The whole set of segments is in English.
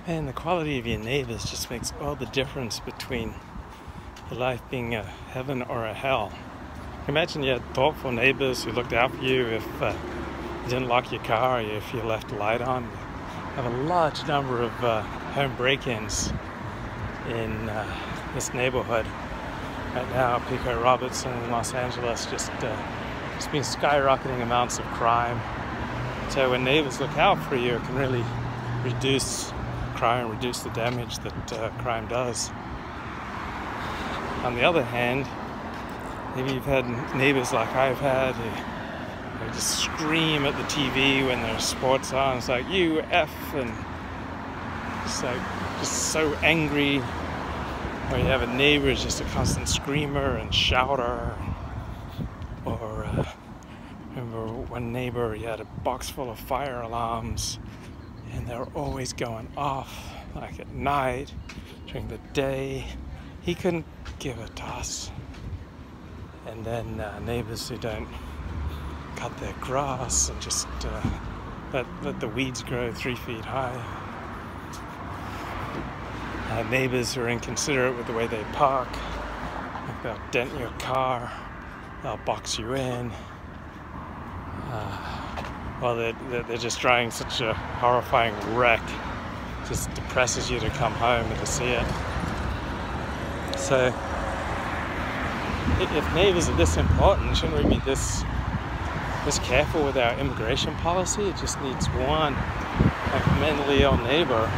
And the quality of your neighbors just makes all the difference between your life being a heaven or a hell. Imagine you had thoughtful neighbors who looked out for you if you didn't lock your car, or if you left the light on. You have a large number of home break-ins in this neighborhood. Right now, Pico Robertson in Los Angeles just been skyrocketing amounts of crime. So when neighbors look out for you, it can really reduce crime, reduce the damage that crime does. On the other hand, maybe you've had neighbors like I've had who just scream at the TV when there's sports on. It's like, you F, and it's like just so angry. Or you have a neighbor who's just a constant screamer and shouter. Or remember one neighbor, he had a box full of fire alarms and they were always going off, like at night, during the day. He couldn't give a toss. And then neighbors who don't cut their grass and just let the weeds grow 3 feet high. Neighbors who are inconsiderate with the way they park. Like they'll dent your car, they'll box you in. Well, they're just drawing such a horrifying wreck. It just depresses you to come home and to see it. So, if neighbors are this important, shouldn't we be this careful with our immigration policy? It just needs one like mentally ill neighbor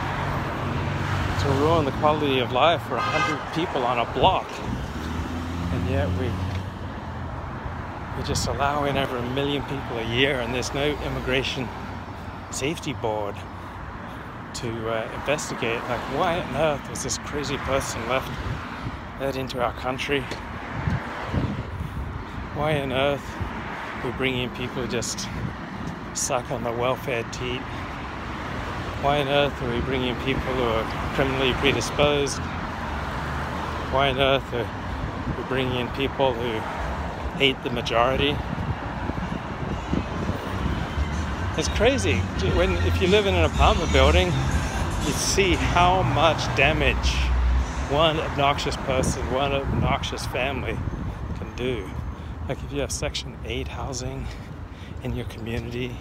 to ruin the quality of life for 100 people on a block. And yet we just allow in over 1 million people a year, and there's no immigration safety board to investigate, like, why on earth was this crazy person led into our country? Why on earth are we bringing in people who just suck on the welfare teat? Why on earth are we bringing in people who are criminally predisposed? Why on earth are we bringing in people who hate the majority? It's crazy. If you live in an apartment building, you see how much damage one obnoxious person, one obnoxious family can do. Like if you have Section 8 housing in your community,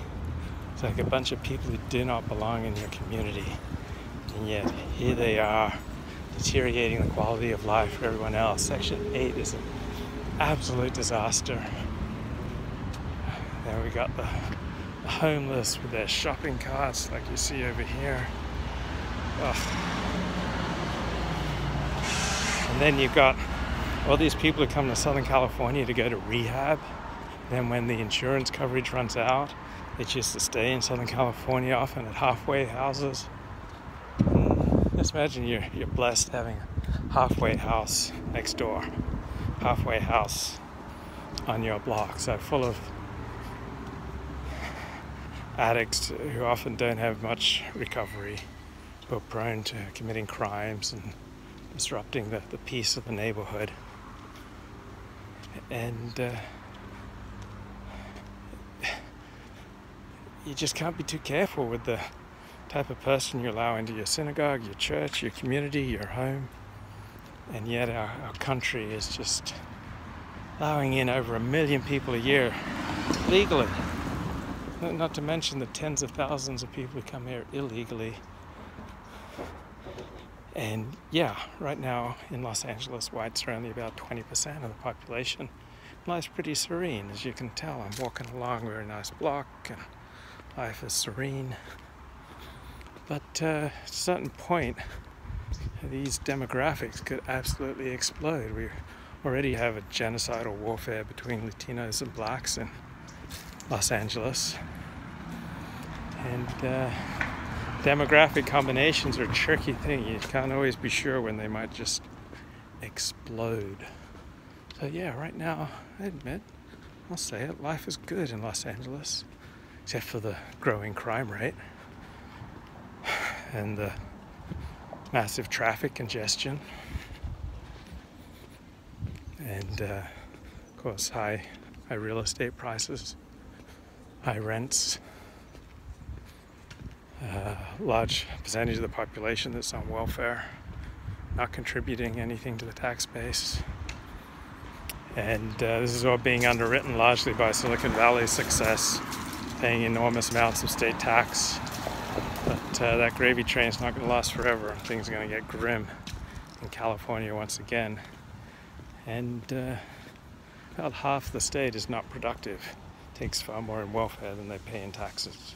it's like a bunch of people who do not belong in your community. And yet, here they are, deteriorating the quality of life for everyone else. Section 8 is an absolute disaster. Then we got the homeless with their shopping carts, like you see over here. Ugh. And then you've got all these people who come to Southern California to go to rehab. Then when the insurance coverage runs out, they choose to stay in Southern California, often at halfway houses. Just imagine you're blessed having a halfway house next door, halfway house on your block, so full of addicts who often don't have much recovery, who are prone to committing crimes and disrupting the peace of the neighborhood. And you just can't be too careful with the type of person you allow into your synagogue, your church, your community, your home. And yet our country is just allowing in over 1 million people a year legally. Not to mention the tens of thousands of people who come here illegally. And yeah, right now in Los Angeles, whites are only about 20% of the population. Life's pretty serene, as you can tell. I'm walking along a very nice block, and life is serene. But at a certain point, these demographics could absolutely explode. We already have a genocidal warfare between Latinos and blacks in Los Angeles. And demographic combinations are a tricky thing. You can't always be sure when they might just explode. So yeah, right now, I admit, I'll say it, life is good in Los Angeles, except for the growing crime rate and the massive traffic congestion, and of course high real estate prices, high rents, large percentage of the population that's on welfare, not contributing anything to the tax base. And this is all being underwritten largely by Silicon Valley's success, paying enormous amounts of state tax. But that gravy train's not going to last forever. Things are going to get grim in California once again. And about half the state is not productive. It takes far more in welfare than they pay in taxes.